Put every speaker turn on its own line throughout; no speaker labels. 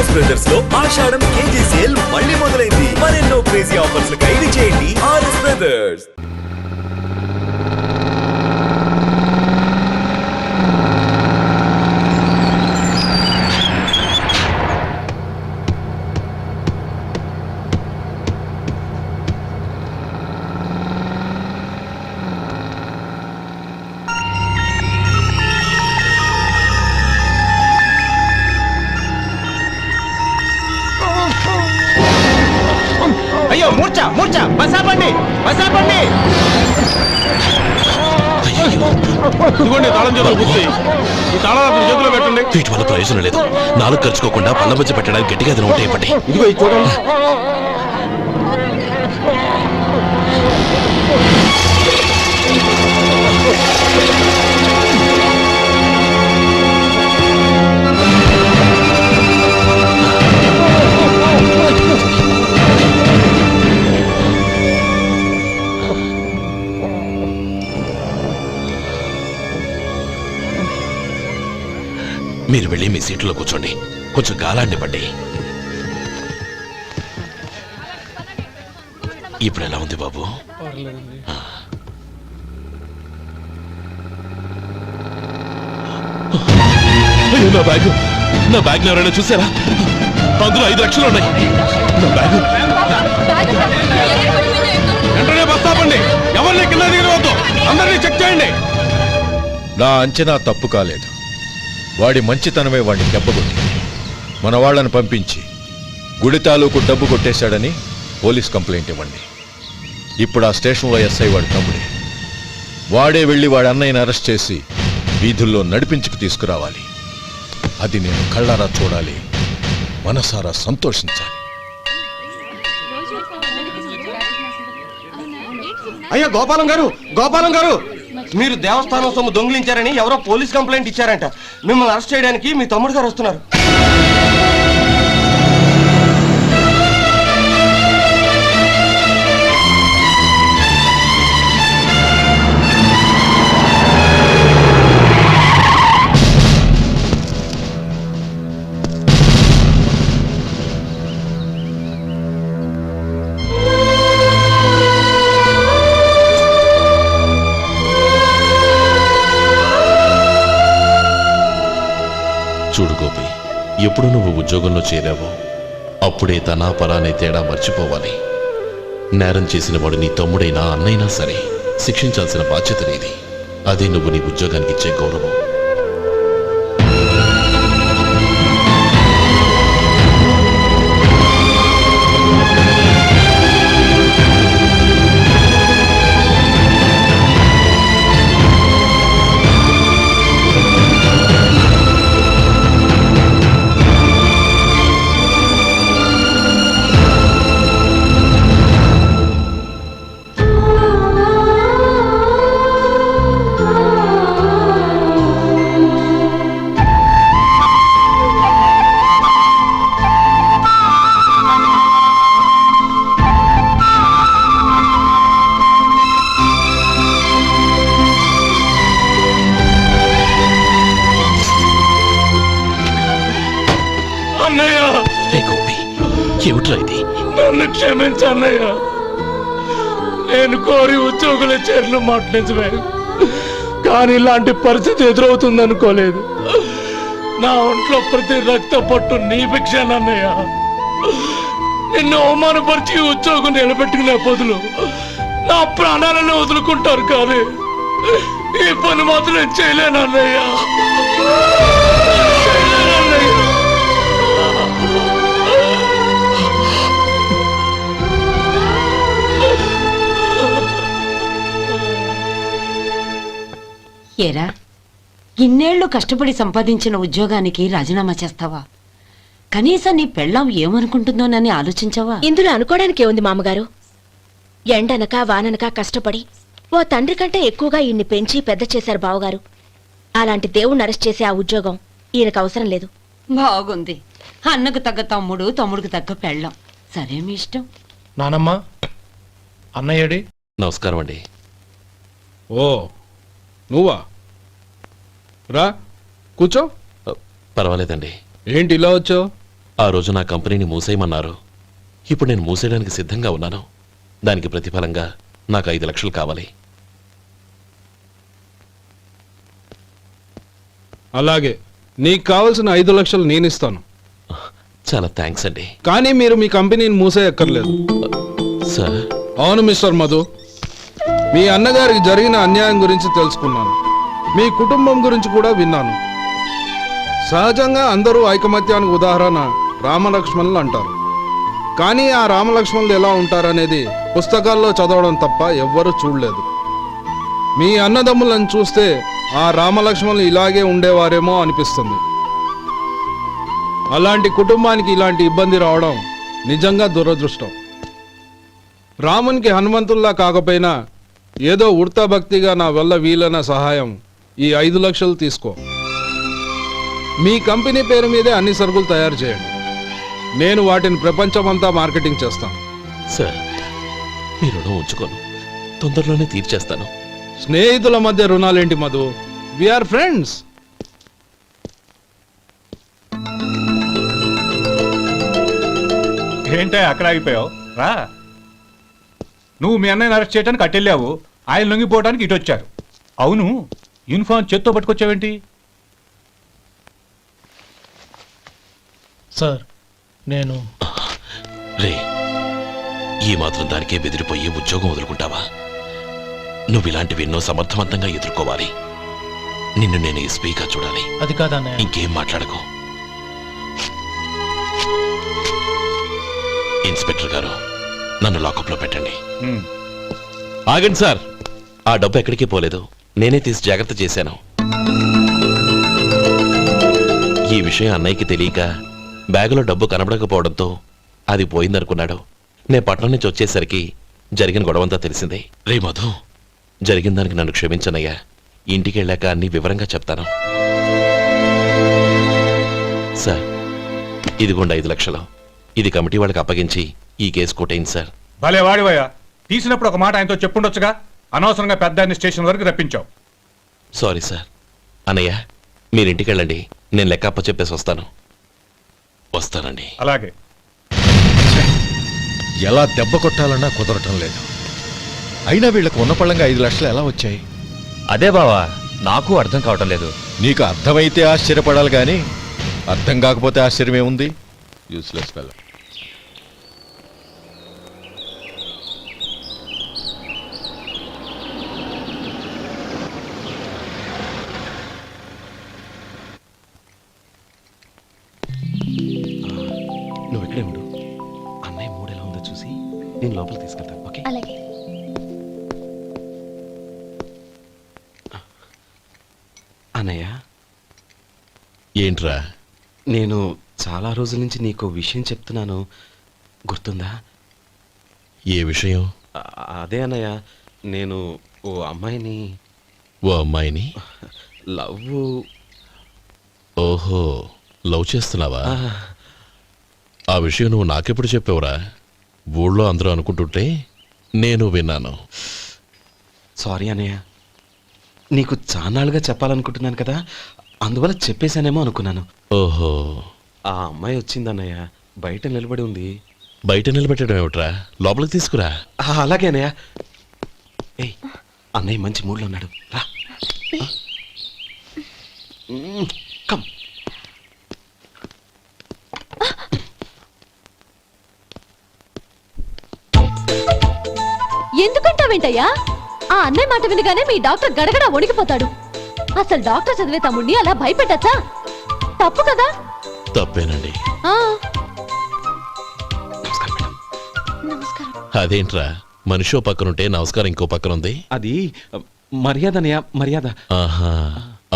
RS brothers లో ఆషాఢం KG sale మళ్ళీ మొదలైంది. మరెన్నో క్రేజీ ఆఫర్స్ ఖైదీ చేయండి ఆర్ఎస్ బ్రదర్స్.
అయ్యో మూర్ఛ మూర్ఛ బసాపండి బసాపండి.
ఇదిగోండి తాళం చేతులు గుర్తి. ఈ తాళం చేతిలో పెట్టండి.
వీటి వల్ల ప్రయోజనం లేదు. నాలుగు ఖర్చుకోకుండా పళ్ళ మధ్య పెట్టడానికి గట్టిగా అది ఉంటాయి పట్టి.
ఇదిగో ఇది చూడండి.
మీరు వెళ్ళి మీ సీట్లో కూర్చోండి. కొంచెం గాలాన్ని పడ్డి. ఇప్పుడు ఎలా ఉంది బాబు? నా బ్యాగ్ నా బ్యాగ్ ఎవరైనా చూసారా? అందులో 5 లక్షలు ఉన్నాయి. నా బ్యాగ్
వెంటనే బస్ ఆపండి. ఎవరిని కింద దిగవద్దు. అందరినీ చెక్ చేయండి.
నా అంచనా తప్పు కాలేదు. వాడి మంచితనమే వాడిని దెబ్బకొట్టింది. మన వాళ్ళని పంపించి గుడి తాలూకు డబ్బు కొట్టేశాడని పోలీస్ కంప్లైంట్ ఇవ్వండి. ఇప్పుడు ఆ స్టేషన్లో ఎస్ఐ వాడి తమ్ముడే. వాడే వెళ్ళి వాడి అన్నయ్యని అరెస్ట్ చేసి వీధుల్లో నడిపించుకు తీసుకురావాలి. అది నేను కళ్ళారా చూడాలి, మనసారా సంతోషించాలి.
అయ్యో గోపాలం గారు గోపాలం గారు, మీరు దేవస్థానం సొమ్ము దొంగిలించారని ఎవరో పోలీస్ కంప్లైంట్ ఇచ్చారంట. మిమ్మల్ని అరెస్ట్ చేయడానికి మీ తమ్ముడు గారు వస్తున్నారు.
చూడు గోపి, ఎప్పుడు నువ్వు ఉద్యోగంలో చేరావో అప్పుడే తనా పరానే తేడా మర్చిపోవాలి. నేరం చేసిన వాడు నీ తమ్ముడైనా అన్నైనా సరే శిక్షించాల్సిన బాధ్యత నీది. అదే నువ్వు నీ ఉద్యోగానికి ఇచ్చే గౌరవం. ఏమిట్రా ఇది?
నన్ను క్షమించు అన్నయ్య. నేను కోరి ఉద్యోగుల చేరిన మాట నిజమే, కానీ ఇలాంటి పరిస్థితి ఎదురవుతుంది అనుకోలేదు. నా ఒంట్లో ప్రతి రక్త పట్టు నీ భిక్షానన్నయ్య. నిన్ను అవమానపరిచి ఉద్యోగం నిలబెట్టుకునే బదులు నా ప్రాణాలను వదులుకుంటారు, కానీ ఈ పని మాత్రం నేను చేయలేనన్నయ్య.
ఏరా, ఇన్నేళ్లు కష్టపడి సంపాదించిన ఉద్యోగానికి రాజీనామా చేస్తావా? కనీసం నీ పెళ్ళాం ఏమనుకుంటుందోనని ఆలోచించావా?
ఇందులో అనుకోవడానికి ఏముంది మామగారు? ఎండనక వాననక కష్టపడి ఓ తండ్రి కంటే ఎక్కువగా ఈయన్ని పెంచి పెద్ద చేశారు బావగారు. అలాంటి దేవుణ్ణి అరెస్ట్ చేసే ఆ ఉద్యోగం ఈయనకు అవసరం లేదు.
బాగుంది. అన్నకు తగ్గ తమ్ముడు, తమ్ముడికి తగ్గ పెళ్ళాం. సరే, మీ ఇష్టం.
నానమ్మా, అన్నయ్యడి.
నమస్కారం అండి.
ఓ నువ్వా? రా కూర్చో.
పర్వాలేదండి.
ఏంటి ఇలా వచ్చావు?
ఆ రోజు నా కంపెనీని మూసేయమన్నారు. ఇప్పుడు నేను మూసేయడానికి సిద్ధంగా ఉన్నాను. దానికి ప్రతిఫలంగా నాకు 5 లక్షలు కావాలి.
అలాగే నీకు కావలసిన 5 లక్షలు నేను ఇస్తాను.
చాలా థ్యాంక్స్ అండి.
కానీ మీరు మీ కంపెనీని మూసేయక్కర్లేదు.
సార్,
అవును మిస్టర్ మధు, మీ అన్నగారికి జరిగిన అన్యాయం గురించి తెలుసుకున్నాను. మీ కుటుంబం గురించి కూడా విన్నాను. సహజంగా అందరూ ఐకమత్యానికి ఉదాహరణ రామలక్ష్మణులు అంటారు. కానీ ఆ రామలక్ష్మణులు ఎలా ఉంటారనేది పుస్తకాల్లో చదవడం తప్ప ఎవ్వరూ చూడలేదు. మీ అన్నదమ్ములను చూస్తే ఆ రామలక్ష్మణులు ఇలాగే ఉండేవారేమో అనిపిస్తుంది. అలాంటి కుటుంబానికి ఇలాంటి ఇబ్బంది రావడం నిజంగా దురదృష్టం. రామునికి హనుమంతుల్లా కాకపోయినా ఏదో ఉడతా భక్తిగా నా వల్ల వీలైన సహాయం ఈ 5 లక్షలు తీసుకో. మీ కంపెనీ పేరు మీదే అన్ని సరుకులు తయారు చేయండి. నేను వాటిని ప్రపంచమంతా మార్కెటింగ్ చేస్తాను.
సార్, మీ రుణం ఉంచుకోను, తొందరలోనే తీర్చేస్తాను.
స్నేహితుల మధ్య రుణాలేంటి మధు? We are friends.
ఏంటే అక్కడ ఆగిపోయావు? రా. నువ్వు మీ అన్నయ్యని అరెస్ట్ చేయడానికి అట్టెళ్ళావు, ఆయన లొంగిపోవడానికి ఇటు వచ్చారు. అవును, యూనిఫామ్ చేత్తో పట్టుకొచ్చావేంటి?
సార్ నేను
రే, ఈ మాత్రం దానికే బెదిరిపోయి ఉద్యోగం వదులుకుంటావా? నువ్వు ఇలాంటివి ఎన్నో సమర్థవంతంగా ఎదుర్కోవాలి. నిన్ను నేను ఎస్పీగా చూడాలి.
అది కాదన్నయ్య.
ఇంకేం మాట్లాడకు. ఇన్స్పెక్టర్ గారు, నన్ను లాకప్లో పెట్టండి. ఆగండి సార్, ఆ డబ్బు ఎక్కడికి పోలేదు, నేనే తీసి జాగ్రత్త చేశాను. ఈ విషయం అన్నయ్యకి తెలియక బ్యాగులో డబ్బు కనబడకపోవడంతో అది పోయిందనుకున్నాడు. నేను పట్నం నుంచి వచ్చేసరికి జరిగిన గొడవంతా తెలిసిందే. రే మధు, జరిగిన దానికి నన్ను క్షమించనయ్యా. ఇంటికి వెళ్ళాక అన్ని వివరంగా చెప్తాను. సార్, ఇదిగోండి 5 లక్షలు. ఇది కమిటీ వాళ్ళకి అప్పగించి ఈ కేసు కొట్టేయండి సార్.
భలే వాడివయ్యా, తీసినప్పుడు ఒక మాట ఆయనతో చెప్పుండొచ్చుగా. అనవసరంగా పెద్ద ఆయన స్టేషన్ వరకు రప్పించావు.
Sorry sir. అన్నయ్య, మీరింటికి వెళ్ళండి, నేను లెక్క అప్ప చెప్పేసి వస్తానండి.
అలాగే.
ఎలా దెబ్బ కొట్టాలన్నా కుదరటం లేదు. అయినా వీళ్ళకు ఉన్న పళ్ళంగా 5 లక్షలు ఎలా వచ్చాయి?
అదే బావా, నాకు అర్థం కావటం లేదు.
నీకు అర్థమైతే ఆశ్చర్యపడాలి కానీ అర్థం కాకపోతే ఆశ్చర్యమే ఉంది. Useless fellow.
నువ్వు ఇక్కడే ఉండు. అన్నయ్య మూడు ఎలా ఉందో చూసి నేను లోపలికి తీసుకెళ్తాను. ఓకే?
అలాగే.
అన్నయ్య,
ఏంట్రా?
నేను చాలా రోజుల నుంచి నీకు విషయం చెప్తున్నాను, గుర్తుందా?
ఏ విషయం?
అదే అన్నయ్య, నేను ఓ అమ్మాయిని
ఓ అమ్మాయిని
లవ్.
ఓహో, లవ్ చేస్తున్నావా? ఆ విషయం నువ్వు నాకెప్పుడు చెప్పావురా? ఊళ్ళో అందరూ అనుకుంటుంటే నేను విన్నాను.
సారీ అన్నయ్య, నీకు చాన్నాళ్ళుగా చెప్పాలనుకుంటున్నాను కదా, అందువల్ల చెప్పేశానేమో అనుకున్నాను.
ఓహో,
ఆ అమ్మాయి వచ్చిందన్నయ్య, బయట నిలబడి ఉంది.
బయట నిలబెట్టడం ఏమిట్రా? లోపలికి తీసుకురా.
అలాగే అన్నయ్య. ఏయ్, అన్నయ్య మంచి మూడ్లో ఉన్నాడు, రా. కమ్.
ఎందుకంటావేంటయ్యా? ఆ అన్నయ్య మాట వినగానే మీ డాక్టర్ గడగడ వణికిపోతాడు. అసలు డాక్టర్ చదివే తమ్ముడిని అలా భయపెట్టచ్చా? తప్పు కదా?
తప్పేనండి.
నమస్కారం మేడం.
నమస్కారం.
అదేంట్రా, మనిషో పక్కనుంటే నమస్కారం ఇంకో పక్కనుంది?
అది మర్యాద అన్నయ్య, మర్యాద.
ఆహా,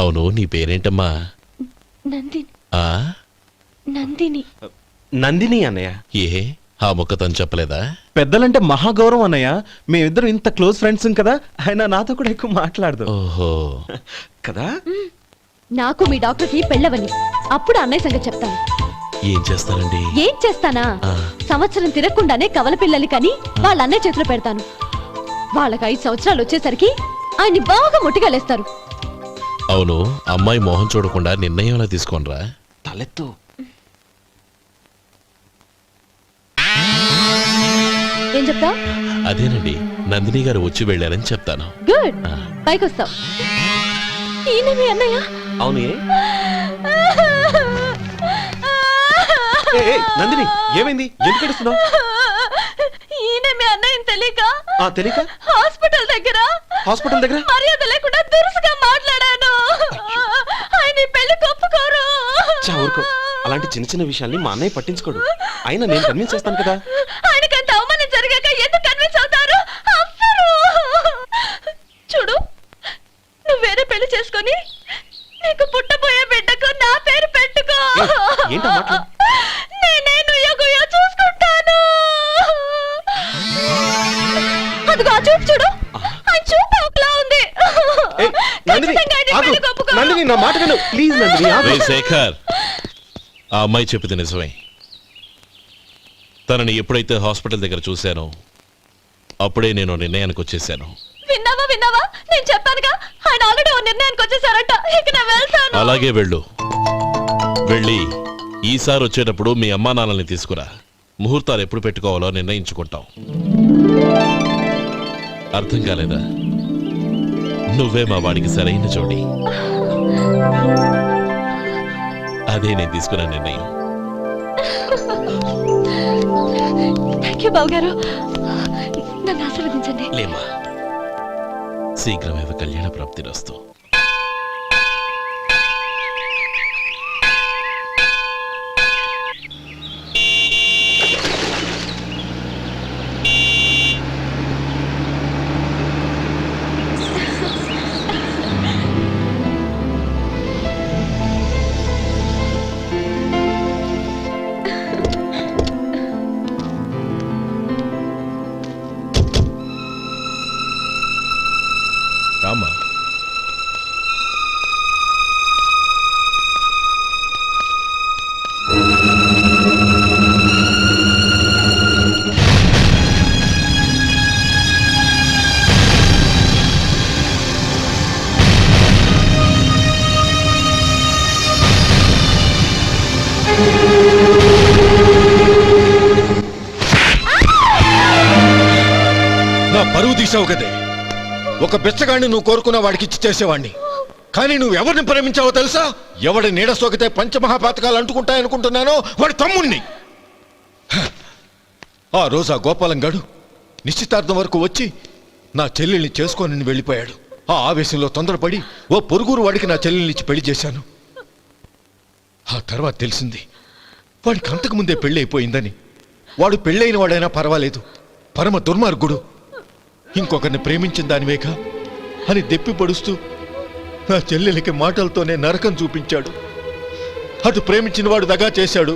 అవును, నీ పేరేంటమ్మా?
నందిని.
ఆ,
నందిని.
నందిని అన్నయ్య.
ఏ, ఆ మొక్క తను చెప్పలేదా?
పెద్దలంటే మహాగౌరవం అన్నయ్య, మేమిద్దరం ఇంత క్లోజ్ ఫ్రెండ్స్ కదా, ఆయన నాతో కూడా ఎక్కువ మాట్లాడదు
ఓహో
కదా.
నాకు మీ డాక్టర్కి పెళ్ళవని, అప్పుడు అన్నయ్య సంగతి చెప్తాను.
ఏం చేస్తారండి?
ఏం చేస్తానా? సంవత్సరం తిరగకుండానే కవల పిల్లలు కని వాళ్ళ అన్నయ్య చేతిలో పెడతాను. వాళ్ళకి 5 సంవత్సరాలు వచ్చేసరికి ఆయన్ని బాగా ముట్టిగలేస్తారు.
అవును, అమ్మాయి మోహం చూడకుండా నిర్ణయం ఎలా తీసుకోనరా?
తలెత్తు.
ఏం చెప్తావు?
అదేనండి, నందిని గారు వచ్చి వెళ్ళారని చెప్తాను.
గుడ్, పైకి వస్తావు. ఈయన మీ అన్నయ్య?
అవును. నందిని, ఏమైంది? ఎందుకు ఏడుస్తున్నావు?
ఈయన మీ అన్నయ్యని తెలియక
తెలియక
హాస్పిటల్ దగ్గర మర్యాద లేకుండా దురుసుగా మాట్లాడాను. ఆయన ఈ పెళ్లి ఒప్పుకోరు.
ఊరుకో, అలాంటి చిన్న చిన్న విషయాల్ని మా అన్నయ్య పట్టించుకోడు. అయినా నేను కన్విన్స్ చేస్తాను కదా.
ఆయనకంత అవమానం జరిగాక ఎందుకు కన్విన్స్ అవుతారు? అవ్వరు. చూడు, నువ్వు వేరే పెళ్లి చేసుకొని నీకు పుట్టబోయే బిడ్డకు నా పేరు పెట్టుకో.
ఏంటో మాట్లాడు.
నేనే నుయ్యగుయ్య చూసుకుంటాను. అదిగో ఆ చూపు చూడు, ఆయన చూపు ఒకలా ఉంది. ఖచ్చితంగా ఆయన పెళ్లికి ఒప్పుకో.
నందిని, నా మాట విను ప్లీజ్. నందిని,
రేయ్ శేఖర్, ఆ అమ్మాయి చెప్పింది నిజమే. తనని ఎప్పుడైతే హాస్పిటల్ దగ్గర చూశానో అప్పుడే నేను నిర్ణయానికి వచ్చేసాను.
విన్నావా? నేను చెప్పానుగా, ఆయన ఆల్రెడీ ఓ నిర్ణయానికి వచ్చేసారట. ఇక నేను వెళ్తాను.
అలాగే వెళ్ళు. వెళ్ళి ఈసారి వచ్చేటప్పుడు మీ అమ్మా నాన్నల్ని తీసుకురా. ముహూర్తాలు ఎప్పుడు పెట్టుకోవాలో నిర్ణయించుకుంటాం. అర్థం కాలేదా? నువ్వే మా వాడికి సరైన జోడి. అదే నేను తీసుకున్న నిర్ణయం.
థ్యాంక్ యూ బావగారు, నన్ను ఆశీర్వదించండి.
లేమా, శీఘ్రమేవ కళ్యాణ ప్రాప్తిరస్తు.
రామా, నా పరువు తీసావు కదే. ఒక బెచ్చగాడిని నువ్వు కోరుకున్న వాడికి ఇచ్చి చేసేవాడిని. కానీ నువ్వు ఎవరిని ప్రేమించావో తెలుసా? ఎవడి నీడ సోకితే పంచమహాపాతకాలు అంటుకుంటాయనుకుంటున్నానో వాడి తమ్ముణ్ణి. ఆ రోజు ఆ గోపాలం గాడు నిశ్చితార్థం వరకు వచ్చి నా చెల్లెల్ని చేసుకొని వెళ్ళిపోయాడు. ఆ ఆవేశంలో తొందరపడి ఓ పొరుగురు వాడికి నా చెల్లెల్ని ఇచ్చి పెళ్లి చేశాను. ఆ తర్వాత తెలిసింది వాడికి అంతకుముందే పెళ్లి అయిపోయిందని. వాడు పెళ్ళైన వాడైనా పర్వాలేదు, పరమ దుర్మార్గుడు. ఇంకొకరిని ప్రేమించిన దానివేగా అని దెప్పి పడుస్తూ నా చెల్లెలికి మాటలతోనే నరకం చూపించాడు. అటు ప్రేమించిన వాడు దగా చేశాడు,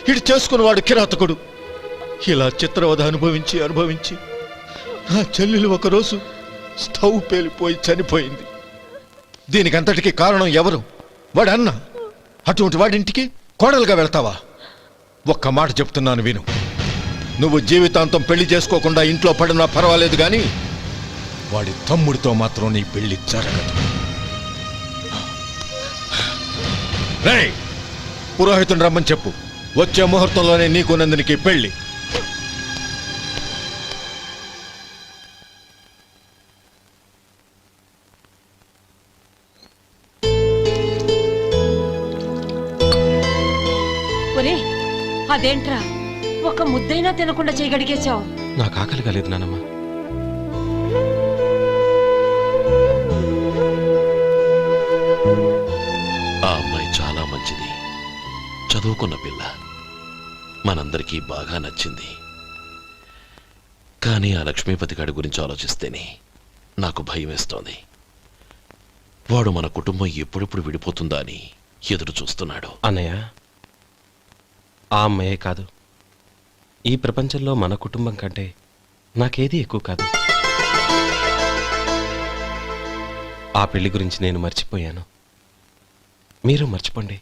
ఇటు చేసుకున్నవాడు కిరాతకుడు. ఇలా చిత్రవధ అనుభవించి నా చెల్లెలు ఒకరోజు స్టవ్ పేలిపోయి చనిపోయింది. దీనికంతటికీ కారణం ఎవరు? వాడు అన్న. అటువంటి వాడింటికి కోడలుగా వెళ్తావా? ఒక్క మాట చెప్తున్నాను విను. నువ్వు జీవితాంతం పెళ్లి చేసుకోకుండా ఇంట్లో పడినా పర్వాలేదు, కానీ వాడి తమ్ముడితో మాత్రం నీ పెళ్లి జరగదు. రేయ్, పురోహితుని రమ్మని చెప్పు. వచ్చే ముహూర్తంలోనే నీకు నందినికి పెళ్లి.
ఒరే, అదేంట్రా ఒక ముద్దైనా తినకుండా చేయగడిగేశావు?
నాకు ఆకలి కాలేదు నానమ్మ.
ఆ అమ్మాయి చాలా మంచిది, చదువుకున్న పిల్ల, మనందరికీ బాగా నచ్చింది. కానీ ఆ లక్ష్మీపతి గారి గురించి ఆలోచిస్తేనే నాకు భయం వేస్తోంది. వాడు మన కుటుంబం ఎప్పుడెప్పుడు విడిపోతుందా అని ఎదురు చూస్తున్నాడు.
అన్నయ్య, ఆ అమ్మాయే కాదు, ఈ ప్రపంచంలో మన కుటుంబం కంటే నాకేది ఎక్కువ కాదు. ఆ పెళ్లి గురించి నేను మర్చిపోయాను, మీరు మర్చిపోండి.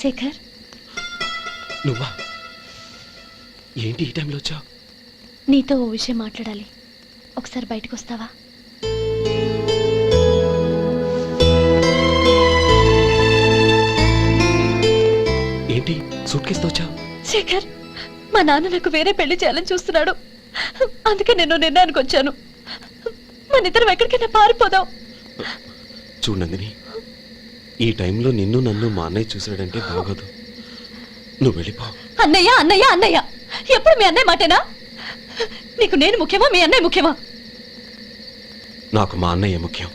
శేఖర్,
నువ్వా? ఏంటి ఈ టైంలో వచ్చావు?
నీతో ఓ విషయం మాట్లాడాలి. ఒకసారి బయటకు వస్తావా?
సూట్ కేసు వచ్చా?
శేఖర్, మా నాన్న నాకు వేరే పెళ్లి చేయాలని చూస్తున్నాడు. అందుకే నేను నిర్ణయానికి వచ్చాను. మన ఇద్దరం ఎక్కడికైనా పారిపోదాం.
చూడు నందిని, ఈ టైంలో నిన్ను నన్ను మా అన్నయ్య చూశాడంటే బాగోదు. నువ్వు వెళ్ళిపో.
అన్నయ్య అన్నయ్య అన్నయ్య, ఎప్పుడు మీ అన్నయ్య మాటేనా? నీకు నేను ముఖ్యమా, మీ అన్నయ్య ముఖ్యమా?
నాకు మా అన్నయ్య ముఖ్యం.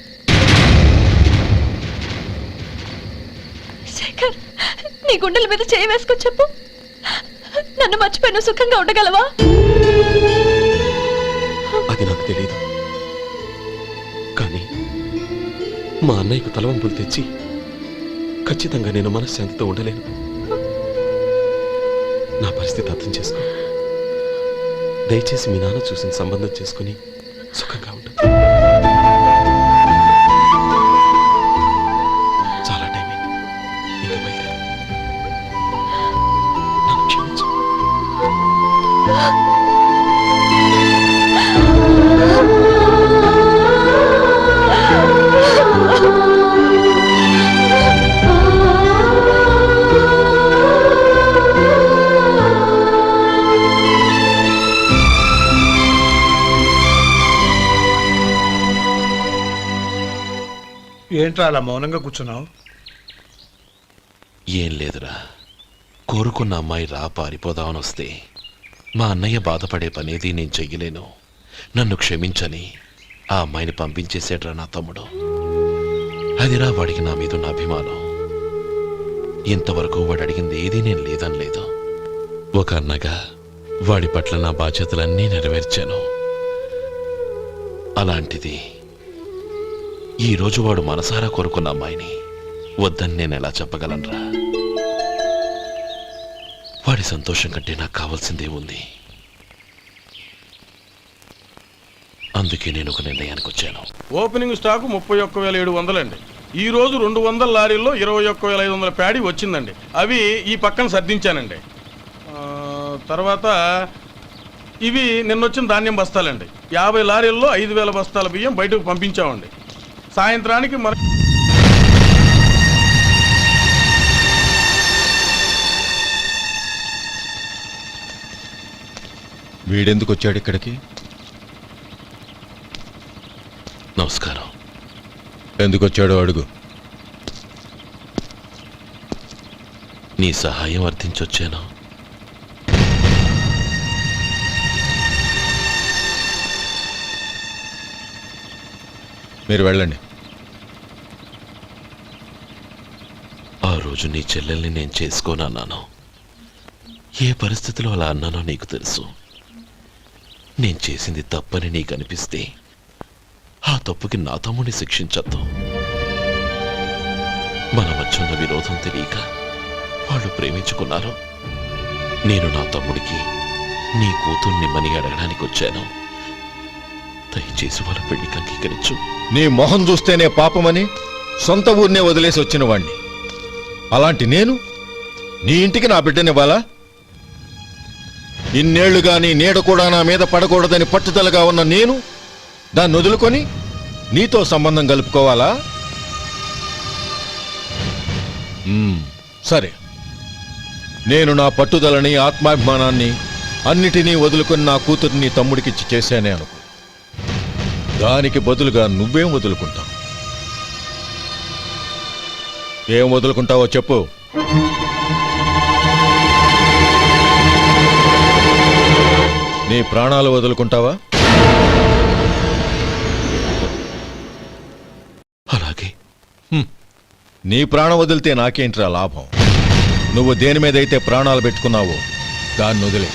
శేఖర్, నీ గుండెల మీద చేయి వేసుకొని చెప్పు, నన్ను మర్చిపోయిన సుఖంగా ఉండగలవా?
అది నాకు తెలియదు, కానీ మా అన్నయ్యకు తలవంపులు తెచ్చి ఖచ్చితంగా నేను మనశ్శాంతితో ఉండలేను. నా పరిస్థితి అర్థం చేసుకో. దయచేసి మీ నాన్న చూసిన సంబంధం చేసుకుని సుఖంగా ఉండు. చాలా టైం అయింది, ఇంకా బయలుదేరు. నన్ను క్షమించు.
ఏంట్రా అలా మౌనంగా కూర్చున్నావు?
ఏం లేదురా, కోరుకున్న అమ్మాయి రా పారిపోదామని వస్తే మా అన్నయ్య బాధపడే పనేది నేను చెయ్యలేను, నన్ను క్షమించని ఆ అమ్మాయిని పంపించేసాడ్రా నా తమ్ముడు. అదిరా వాడికి నా మీద ఉన్న అభిమానం. ఇంతవరకు వాడు అడిగింది ఏదీ నేను లేదనలేదు. ఒక అన్నగా వాడి పట్ల నా బాధ్యతలన్నీ నెరవేర్చాను. అలాంటిది ఈరోజు వాడు మనసారా కోరుకున్న అమ్మాయిని వద్దని నేను ఎలా చెప్పగలనురా? వాడి సంతోషం కంటే నాకు కావాల్సిందే ఉంది. అందుకే నేను ఒక నిర్ణయానికి వచ్చాను.
ఓపెనింగ్ స్టాకు 31,700 అండి. ఈ రోజు 200 లారీల్లో 21,500 ప్యాడీ వచ్చిందండి. అవి ఈ పక్కన సర్దించానండి. తర్వాత ఇవి నిన్నొచ్చిన ధాన్యం బస్తాలండి. 50 లారీల్లో 5,000 బస్తాల బియ్యం బయటకు పంపించామండి. సాయంత్రానికి మన
వీడెందుకు వచ్చాడు ఇక్కడికి?
నమస్కారం.
ఎందుకు వచ్చాడో అడుగు.
నీ సహాయం అర్థించొచ్చాను.
మీరు వెళ్ళండి.
ఆ రోజు నీ చెల్లెల్ని నేను చేసుకోనన్నాను. ఏ పరిస్థితిలో అలా అన్నానో నీకు తెలుసు. నేను చేసింది తప్పని నీకు అనిపిస్తే ఆ తప్పుకి నా తమ్ముడిని శిక్షించద్దు. మన మధ్య ఉన్న విరోధం తెలియక వాళ్ళు ప్రేమించుకున్నారు. నేను నా తమ్ముడికి నీ కూతుర్నిమ్మని అడగడానికి వచ్చాను. దయచేసి వాళ్ళ పెళ్లికి అంగీకరించు.
నీ మొహం చూస్తేనే పాపమని సొంత ఊరినే వదిలేసి వచ్చిన వాణ్ణి. అలాంటి నేను నీ ఇంటికి నా బిడ్డనివ్వాలా? ఇన్నేళ్లుగా నీ నీడ కూడా నా మీద పడకూడదని పట్టుదలగా ఉన్న నేను దాన్ని వదులుకొని నీతో సంబంధం కలుపుకోవాలా? సరే, నేను నా పట్టుదలని ఆత్మాభిమానాన్ని అన్నిటినీ వదులుకొని నా కూతుర్ని తమ్ముడికిచ్చి చేశానే అనుకో. దానికి బదులుగా నువ్వేం వదులుకుంటావు? ఏం వదులుకుంటావో చెప్పు. నీ ప్రాణాలు వదులుకుంటావా?
అలాగే.
నీ ప్రాణం వదిలితే నాకేంట్రా లాభం? నువ్వు దేని మీదైతే ప్రాణాలు పెట్టుకున్నావో దాన్ని వదిలే.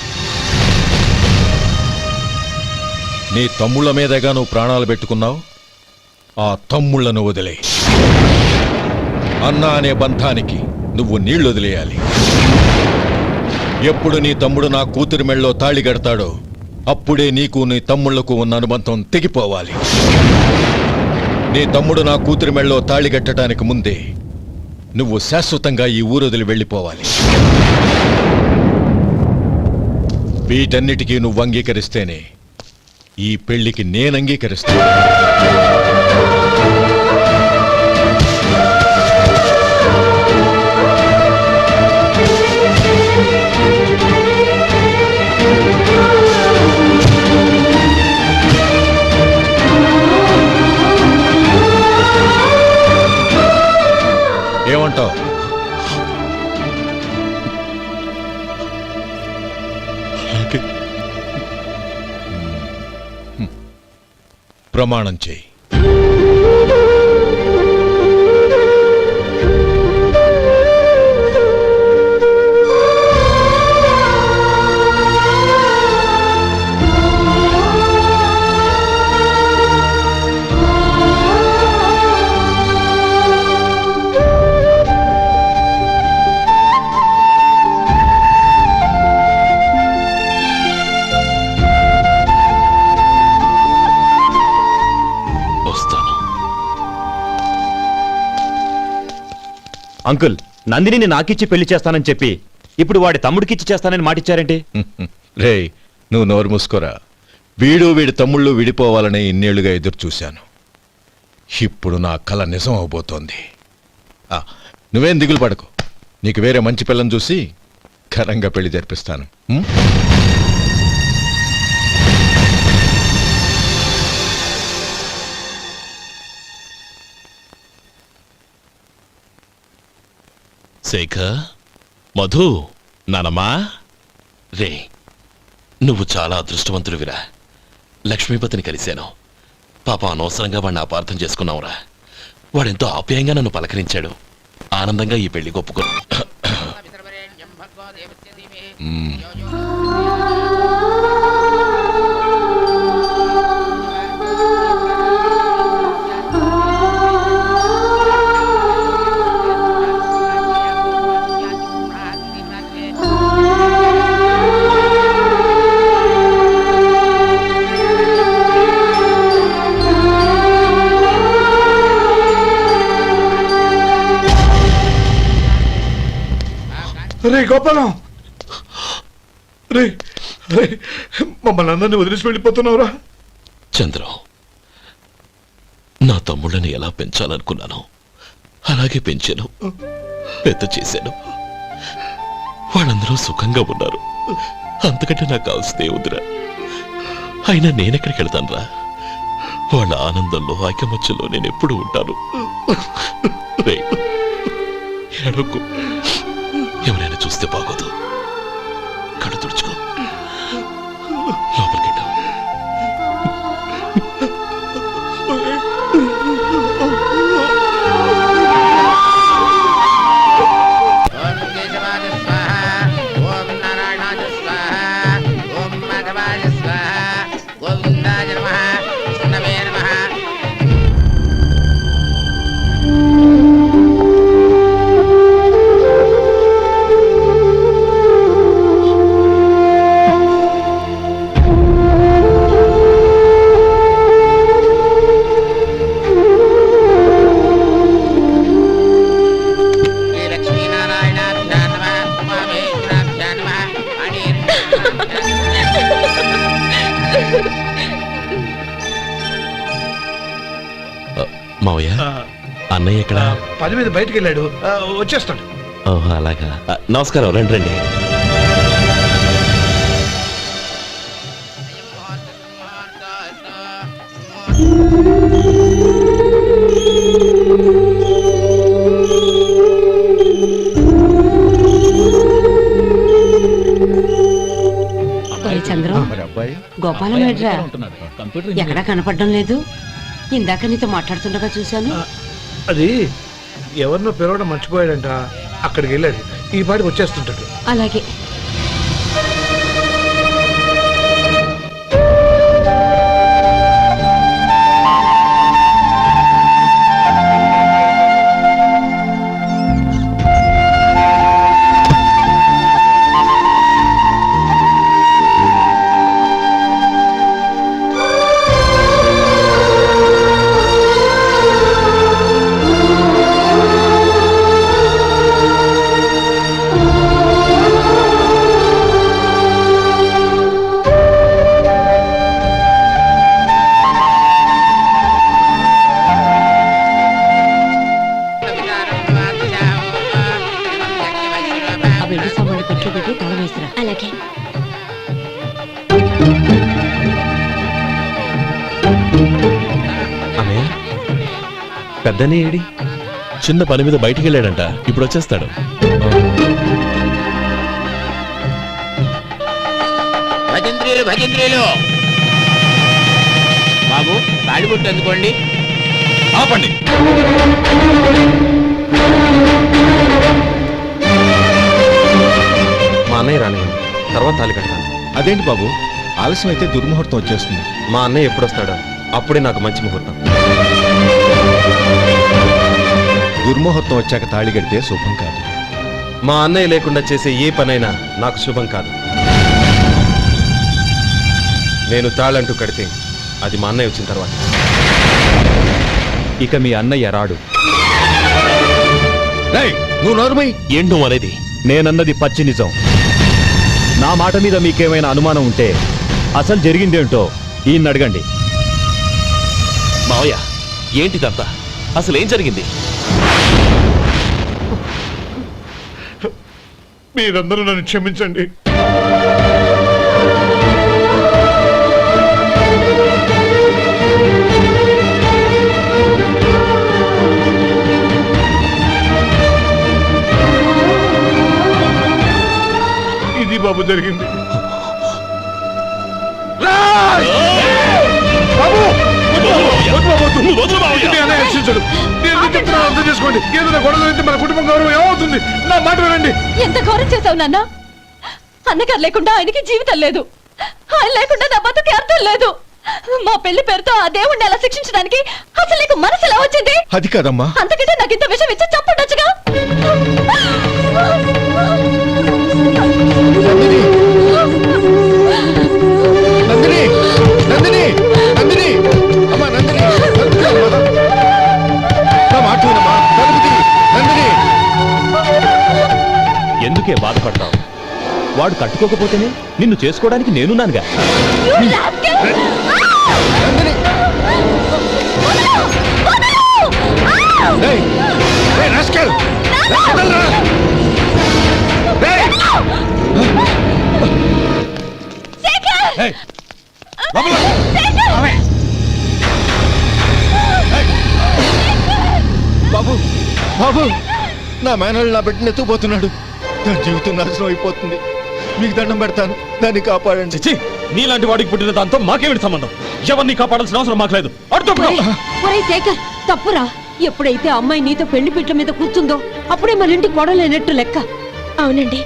నీ తమ్ముళ్ళ మీదగా నువ్వు ప్రాణాలు పెట్టుకున్నావు, ఆ తమ్ముళ్లను వదిలే. అన్న అనే బంధానికి నువ్వు నీళ్లు వదిలేయాలి. ఎప్పుడు నీ తమ్ముడు నా కూతురి మెళ్ళలో తాళి కడతాడో అప్పుడే నీకు నీ తమ్ముళ్లకు ఉన్న అనుబంధం తెగిపోవాలి. నీ తమ్ముడు నా కూతురి మెళ్ళలో తాళి కట్టడానికి ముందే నువ్వు శాశ్వతంగా ఈ ఊరొదిలి వెళ్ళిపోవాలి. వీటన్నిటికీ నువ్వు అంగీకరిస్తేనే ఈ పెళ్లికి నేను అంగీకరిస్తాను. ప్రమాణం చేయి.
వస్తాను.
అంకుల్, నందినిని నాకిచ్చి పెళ్లి చేస్తానని చెప్పి ఇప్పుడు వాడి తమ్ముడికిచ్చి చేస్తానని మాటిచ్చారేంటి?
రేయ్, నువ్వు నోరు మూసుకోరా. వీడి తమ్ముళ్ళు విడిపోవాలని ఇన్నేళ్లుగా ఎదురు చూశాను. ఇప్పుడు నా కల నిజం అవబోతోంది. నువ్వేం దిగులు పడకు. నీకు వేరే మంచి పిల్లని చూసి ఘనంగా పెళ్లి జరిపిస్తాను.
శేఖర్, మధు, నానమ్మా, రే, నువ్వు చాలా అదృష్టవంతుడివిరా. లక్ష్మీపతిని కలిశాను. పాప అనవసరంగా వాడిని అపార్థం చేసుకున్నావురా. వాడెంతో ఆప్యాయంగా నన్ను పలకరించాడు. ఆనందంగా ఈ పెళ్లి ఒప్పుకో.
రే గోపాలం, రే రే, మమ్మల్ని అందరినీ వదిలేసి వెళ్ళిపోతున్నావురా?
చంద్రం, నా తమ్ముళ్ళని ఎలా పెంచాలనుకున్నాను అలాగే పెంచాను, పెద్ద చేశాను. వాళ్ళందరూ సుఖంగా ఉన్నారు. అంతకంటే నాకు కావాల్సిందే వద్దురా. అయినా నేనెక్కడికి వెళ్తానురా? వాళ్ళ ఆనందంలో ఐకమత్యంలో నేను ఎప్పుడు ఉంటాను. ఎడకు, ఎవరైనా చూస్తే బాగోదు. కళ్ళు తుడుచుకో, లోపలికి వెళ్ళు. మావయ్య, అన్నయ్య ఎక్కడ?
పని మీద బయటికి వెళ్ళాడు, వచ్చేస్తాడు.
ఓహో, అలాగా. నమస్కారం, రండి రండి.
చంద్రం, గోపాలం ఏడ్రా? ఎక్కడా కనపడడం లేదు. ఇందాక నీతో మాట్లాడుతుండగా చూశాను.
అది ఎవరినో పిలవడం మర్చిపోయాడంట, అక్కడికి వెళ్ళాడు. ఈ పాటికి వచ్చేస్తుంటాడు.
అలాగే. అలాగే.
అన్నయ్య, పెద్దనే ఏడి? చిన్న పని మీద బయటికి వెళ్ళాడంట, ఇప్పుడు వచ్చేస్తాడు.
భజంత్రీలు బాబు, తాళిబొట్టు గుర్తెందుకోండి.
ఆపండి.
మా అన్నయ్య రానివ్వండి, తర్వాత తాళి కడతాను.
అదేంటి బాబు, ఆలస్యం అయితే దుర్ముహూర్తం వచ్చేస్తుంది.
మా అన్నయ్య ఎప్పుడు వస్తాడో అప్పుడే నాకు మంచి ముహూర్తం.
దుర్ముహూర్తం వచ్చాక తాళి కడితే శుభం కాదు.
మా అన్నయ్య లేకుండా చేసే ఏ పనైనా నాకు శుభం కాదు. నేను తాళంటూ కడితే అది మా అన్నయ్య వచ్చిన తర్వాత.
ఇక మీ అన్నయ్య రాడు.
నువ్వు నోరుమై.
ఏంటి నువ్వు అనేది?
నేనన్నది పచ్చి నిజం. నా మాట మీద మీకేమైనా అనుమానం ఉంటే అసలు జరిగిందేంటో ఈయన్ని అడగండి.
మావయ్య, ఏంటిదంతా? అసలు ఏం జరిగింది?
మీరందరూ నన్ను క్షమించండి. ఇది బాబు జరిగింది. అర్థం చేసుకోండి. ఏదైనా గొడవలు అయితే మన కుటుంబం గౌరవం ఏమవుతుంది? నా మాట వినండి.
ఎంత ఘోరం చేశావు నాన్న. అన్నగారు లేకుండా ఆయనకి జీవితం లేదు. ఆయన లేకుండా నా బతుకి అర్థం లేదు. మా పెళ్లి పేరుతో ఆ దేవుణ్ణి అలా శిక్షించడానికి అసలు నీకు మనసు ఎలా వచ్చింది?
అది కాదమ్మా.
అంతకంటే నాకు ఇంత విషయం ఇచ్చి చంపుండొచ్చుగా.
నందిని, నందిని, నందిని, అమ్మా నందిని, తలుపు తీ అమ్మా. నా మాట వినమ్మా, తలుపు తీ, నందిని.
ఎందుకే బాధపడతావు? వాడు కట్టుకోకపోతేనే నిన్ను చేసుకోవడానికి నేనున్నానుగా.
నందిని. ఏయ్, ఏయ్, రాస్కెల్. వదలరా. ఏయ్. ఏయ్, లోపల. ఏయ్. బాబు, బాబు, నా మేనల్ని నా బిడ్డను ఎత్తుకుపోతున్నాడు. నా జీవితం నాశనం అయిపోతుంది. మీకు దండం పెడతాను, దాన్ని కాపాడండి.
నీలాంటి వాడికి పుట్టిన దాంతో మాకేమిటి సంబంధం? ఎవరిని కాపాడాల్సిన అవసరం మాకు లేదు.
ఒరేయ్ శేఖర్, తప్పురా. ఎప్పుడైతే అమ్మాయి నీతో పెళ్లి పీటల మీద కూర్చుందో అప్పుడే మన ఇంటికి గొడవలేనట్టు లెక్క.
అవునండి,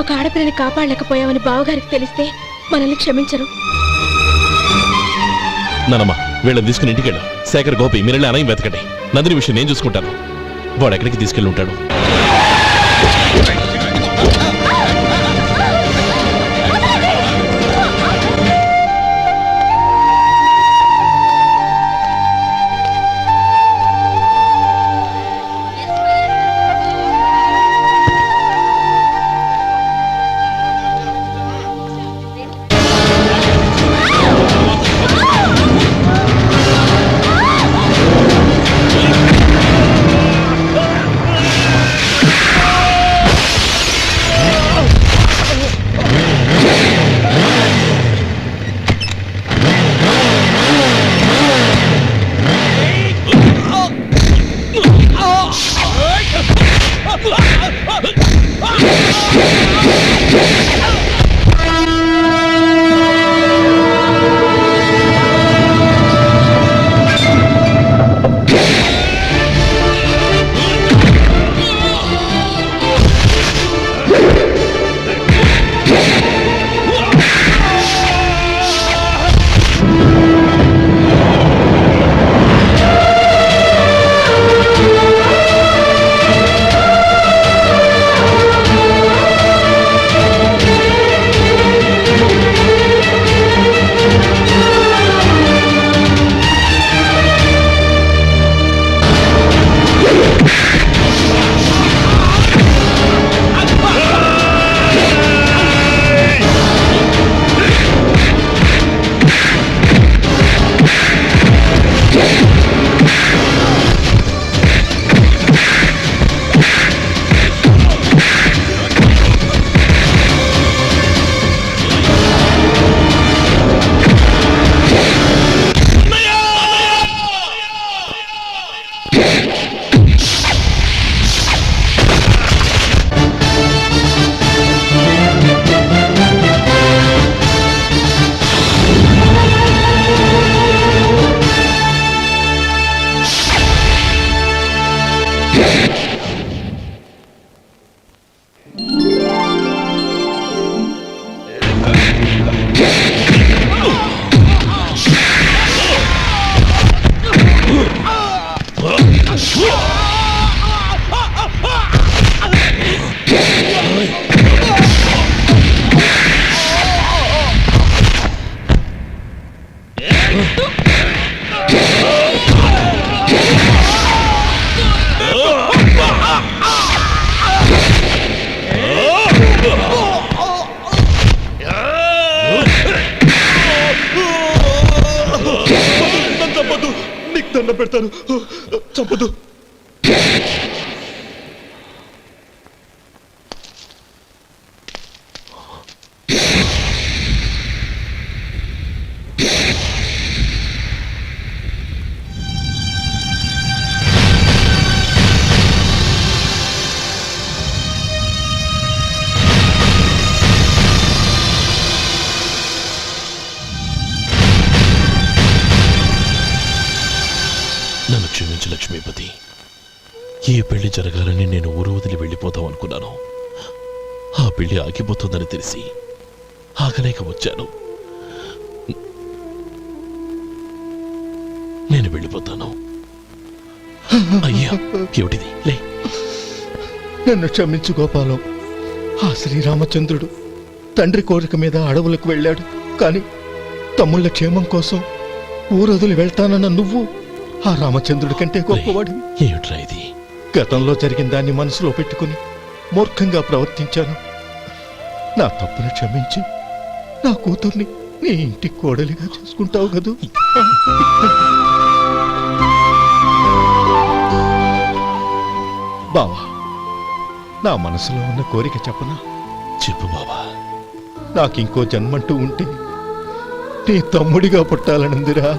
ఒక ఆడపిల్లని కాపాడలేకపోయామని బావగారికి తెలిస్తే మనల్ని క్షమించరు.
నానమ్మ, వీళ్ళని తీసుకుని ఇంటికి వెళ్ళు. శేఖర్, గోపి, మీరెళ్ళి అన్నయ్య వెతకండి. నందిని విషయం నేను చూసుకుంటాను. వాడు ఎక్కడికి తీసుకెళ్ళి ఉంటాడు?
దండం పెడతాను, చంపదు.
నన్ను క్షమించు లక్ష్మీపతి. ఏ పెళ్లి జరగాలని నేను ఊరు వదిలి వెళ్ళిపోతాం అనుకున్నాను. ఆ పెళ్లి ఆగిపోతుందని తెలిసి ఆగలేక వచ్చాను. నేను వెళ్ళిపోతాను. అయ్యా, ఏమిటిది? లే.
నన్ను క్షమించు గోపాలం. ఆ శ్రీరామచంద్రుడు తండ్రి కోరిక మీద అడవులకు వెళ్ళాడు. కానీ తమ్ముళ్ళ క్షేమం కోసం ఊరొదిలి వెళ్తానన్న నువ్వు ఆ రామచంద్రుడి కంటే గొప్పవాడు.
ఏమిట్రా ఇది?
గతంలో జరిగిన దాన్ని మనసులో పెట్టుకుని మూర్ఖంగా ప్రవర్తించాను. నా తప్పును క్షమించి నా కూతుర్ని నీ ఇంటి కోడలిగా చేసుకుంటావు కదూ. బావా, నా మనసులో ఉన్న కోరిక చెప్పనా?
చెప్పు బావా.
నాకింకో జన్మంటూ ఉంటే నీ తమ్ముడిగా పుట్టాలనుందిరా.